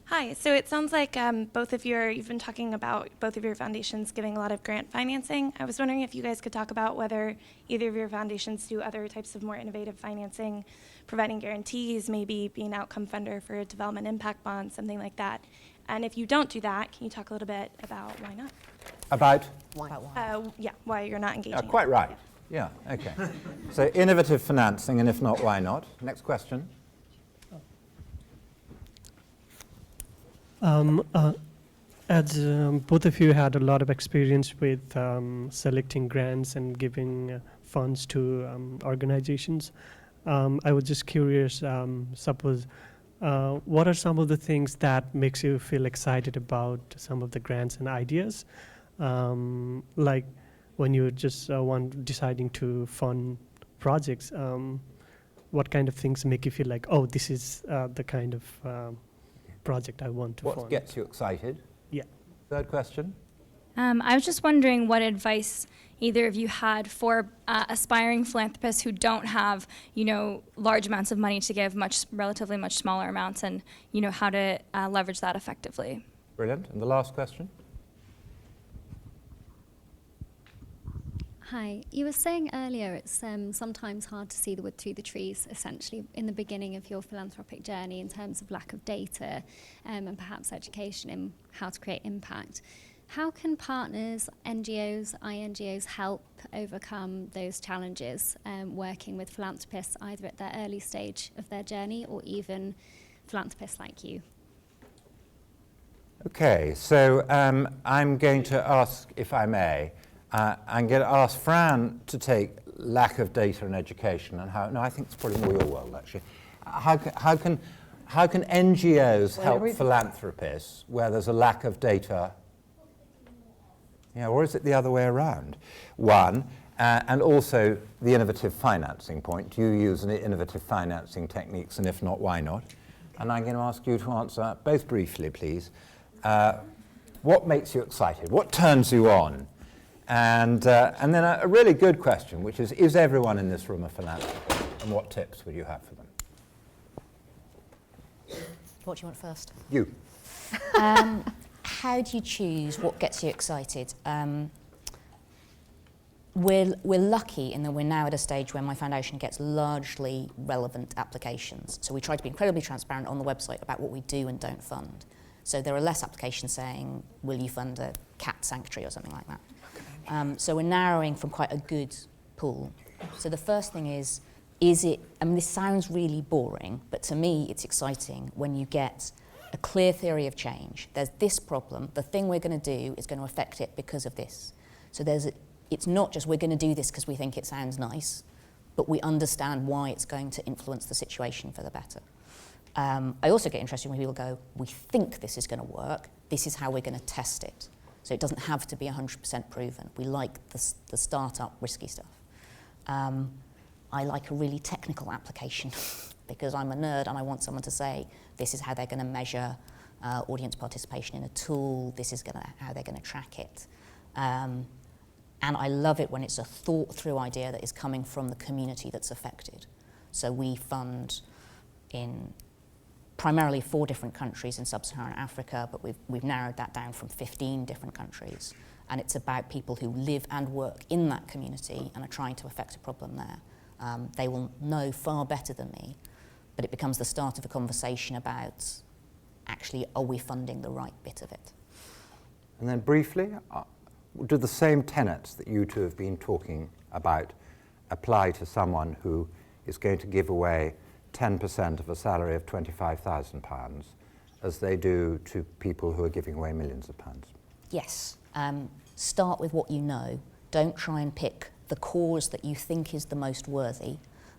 Hi, so it sounds like you've been talking about both of your foundations giving a lot of grant financing. I was wondering if you guys could talk about whether either of your foundations do other types of more innovative financing, providing guarantees, maybe being an outcome funder for a development impact bond, something like that. And if you don't do that, can you talk a little bit about why not? About? Why you're not engaging. Quite right. Yeah, okay. So innovative financing, and if not, why not? Next question. As both of you had a lot of experience with selecting grants and giving funds to organizations, I was just curious, suppose, what are some of the things that makes you feel excited about some of the grants and ideas? Like when you're just deciding to fund projects, what kind of things make you feel like, oh, this is the kind of project I want to fund? What gets you excited? Yeah. Third question. I was just wondering what advice either of you had for aspiring philanthropists who don't have, large amounts of money to give, relatively much smaller amounts, and how to leverage that effectively. Brilliant. And the last question. Hi. You were saying earlier it's sometimes hard to see the wood through the trees, essentially, in the beginning of your philanthropic journey in terms of lack of data and perhaps education in how to create impact. How can partners, NGOs, INGOs help overcome those challenges working with philanthropists either at their early stage of their journey or even philanthropists like you? Okay, so I'm going to ask, if I may, I'm going to ask Fran to take lack of data and education and how, no, I think it's probably more your world, actually. How can how can NGOs help philanthropists where there's a lack of data? Yeah, or is it the other way around? One, and also the innovative financing point. Do you use any innovative financing techniques, and if not, why not? And I'm going to ask you to answer both briefly, please. What makes you excited? What turns you on? And then a really good question, which is everyone in this room a philanthropist? And what tips would you have for them? What do you want first? You. How do you choose what gets you excited? We're lucky in that we're now at a stage where my foundation gets largely relevant applications. So we try to be incredibly transparent on the website about what we do and don't fund. So there are less applications saying, will you fund a cat sanctuary or something like that? So we're narrowing from quite a good pool. So the first thing is it, I mean, this sounds really boring, but to me it's exciting when you get a clear theory of change. There's this problem, the thing we're going to do is going to affect it because of this. So it's not just we're going to do this because we think it sounds nice, but we understand why it's going to influence the situation for the better. I also get interested when people go, we think this is going to work, this is how we're going to test it. So it doesn't have to be 100% proven. We like the startup risky stuff. I like a really technical application because I'm a nerd and I want someone to say, this is how they're going to measure audience participation in a tool, this is how they're going to track it. And I love it when it's a thought-through idea that is coming from the community that's affected. So we fund in primarily 4 different countries in sub-Saharan Africa, but we've narrowed that down from 15 different countries. And it's about people who live and work in that community and are trying to affect a problem there. They will know far better than me, but it becomes the start of a conversation about actually, are we funding the right bit of it? And then briefly, do the same tenets that you two have been talking about apply to someone who is going to give away 10% of a salary of £25,000 as they do to people who are giving away millions of pounds? Yes. Start with what you know. Don't try and pick the cause that you think is the most worthy.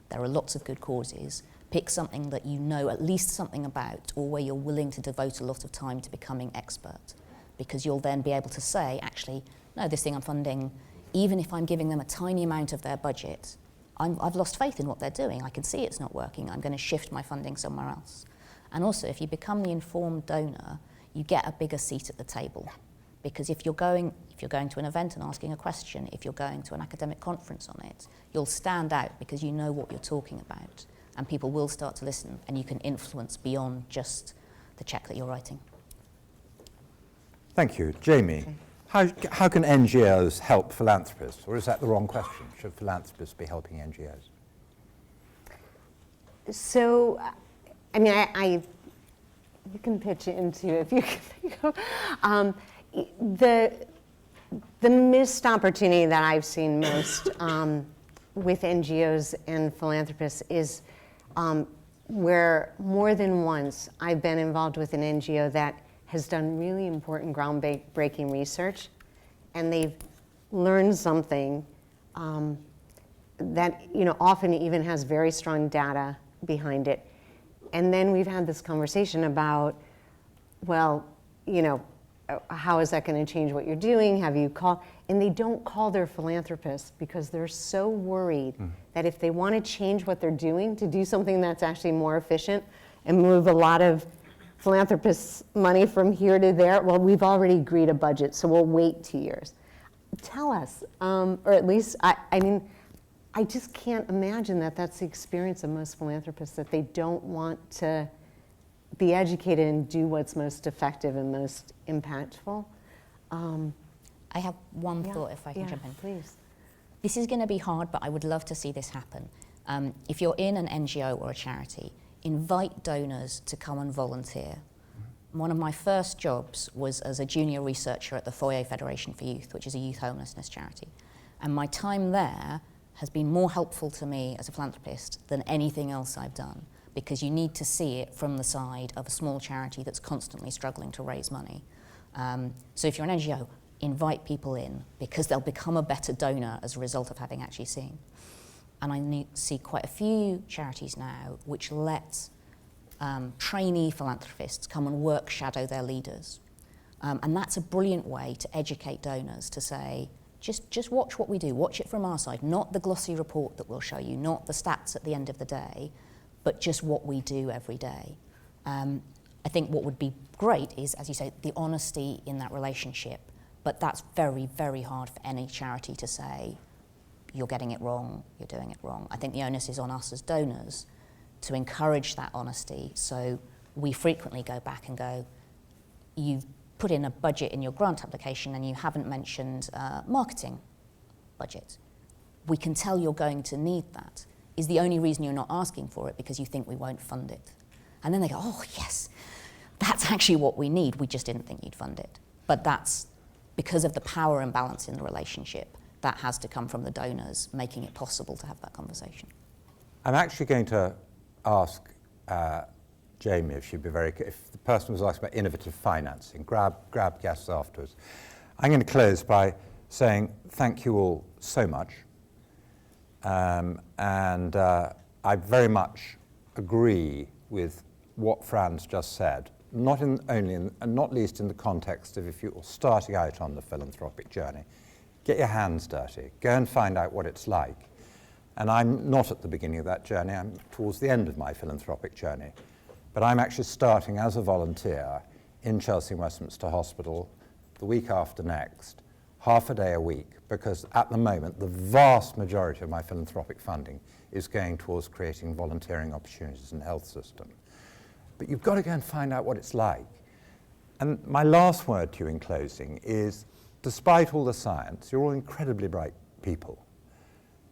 There are lots of good causes. Pick something that you know at least something about, or where you're willing to devote a lot of time to becoming expert, because you'll then be able to say, actually, no, this thing I'm funding, even if I'm giving them a tiny amount of their budget, I've lost faith in what they're doing. I can see it's not working. I'm going to shift my funding somewhere else. And also, if you become the informed donor, you get a bigger seat at the table. Because if you're going to an event and asking a question, if you're going to an academic conference on it, you'll stand out because you know what you're talking about. And people will start to listen, and you can influence beyond just the check that you're writing. Thank you. Jamie, how can NGOs help philanthropists? Or is that the wrong question? Should philanthropists be helping NGOs? So, I mean, you can pitch into it if you can think of. The missed opportunity that I've seen most with NGOs and philanthropists is where more than once I've been involved with an NGO that has done really important groundbreaking research, and they've learned something that often even has very strong data behind it. And then we've had this conversation about, well, how is that going to change what you're doing? Have you called? And they don't call their philanthropists because they're so worried that if they want to change what they're doing to do something that's actually more efficient and move a lot of philanthropists' money from here to there, well, we've already agreed a budget, so we'll wait 2 years. Tell us, or at least, I mean, I just can't imagine that that's the experience of most philanthropists, that they don't want to be educated and do what's most effective and most impactful. I have one thought, if I can jump in. Please. This is going to be hard, but I would love to see this happen. If you're in an NGO or a charity, invite donors to come and volunteer. One of my first jobs was as a junior researcher at the Foyer Federation for Youth, which is a youth homelessness charity. And my time there has been more helpful to me as a philanthropist than anything else I've done, because you need to see it from the side of a small charity that's constantly struggling to raise money. So if you're an NGO, invite people in, because they'll become a better donor as a result of having actually seen. And I see quite a few charities now which let trainee philanthropists come and work shadow their leaders. And that's a brilliant way to educate donors to say, just watch what we do, watch it from our side, not the glossy report that we'll show you, not the stats at the end of the day, but just what we do every day. I think what would be great is, as you say, the honesty in that relationship, but that's very, very hard for any charity to say, you're getting it wrong, you're doing it wrong. I think the onus is on us as donors to encourage that honesty, so we frequently go back and go, you've put in a budget in your grant application and you haven't mentioned marketing budget. We can tell you're going to need that. Is the only reason you're not asking for it because you think we won't fund it? And then they go, oh yes, that's actually what we need, we just didn't think you'd fund it. But that's because of the power imbalance in the relationship. That has to come from the donors, making it possible to have that conversation. I'm actually going to ask Jamie if the person was asking about innovative financing, grab guests afterwards. I'm going to close by saying thank you all so much. And I very much agree with what Fran's just said, not least in the context of if you're starting out on the philanthropic journey. Get your hands dirty, go and find out what it's like. And I'm not at the beginning of that journey, I'm towards the end of my philanthropic journey. But I'm actually starting as a volunteer in Chelsea and Westminster Hospital the week after next, half a day a week, because at the moment the vast majority of my philanthropic funding is going towards creating volunteering opportunities in the health system. But you've got to go and find out what it's like. And my last word to you in closing is, despite all the science, you're all incredibly bright people.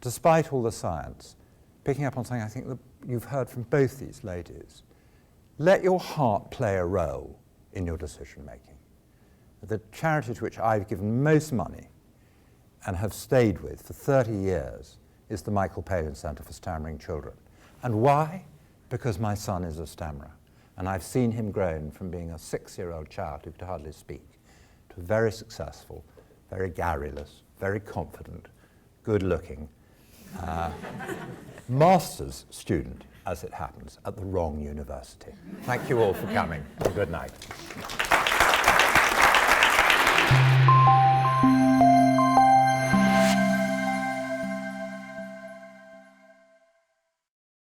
Despite all the science, picking up on something I think that you've heard from both these ladies, let your heart play a role in your decision making. The charity to which I've given most money and have stayed with for 30 years is the Michael Palin Centre for Stammering Children. And why? Because my son is a stammerer. And I've seen him grown from being a 6-year-old child who could hardly speak to a very successful, very garrulous, very confident, good-looking master's student, as it happens, at the wrong university. Thank you all for coming. Good night.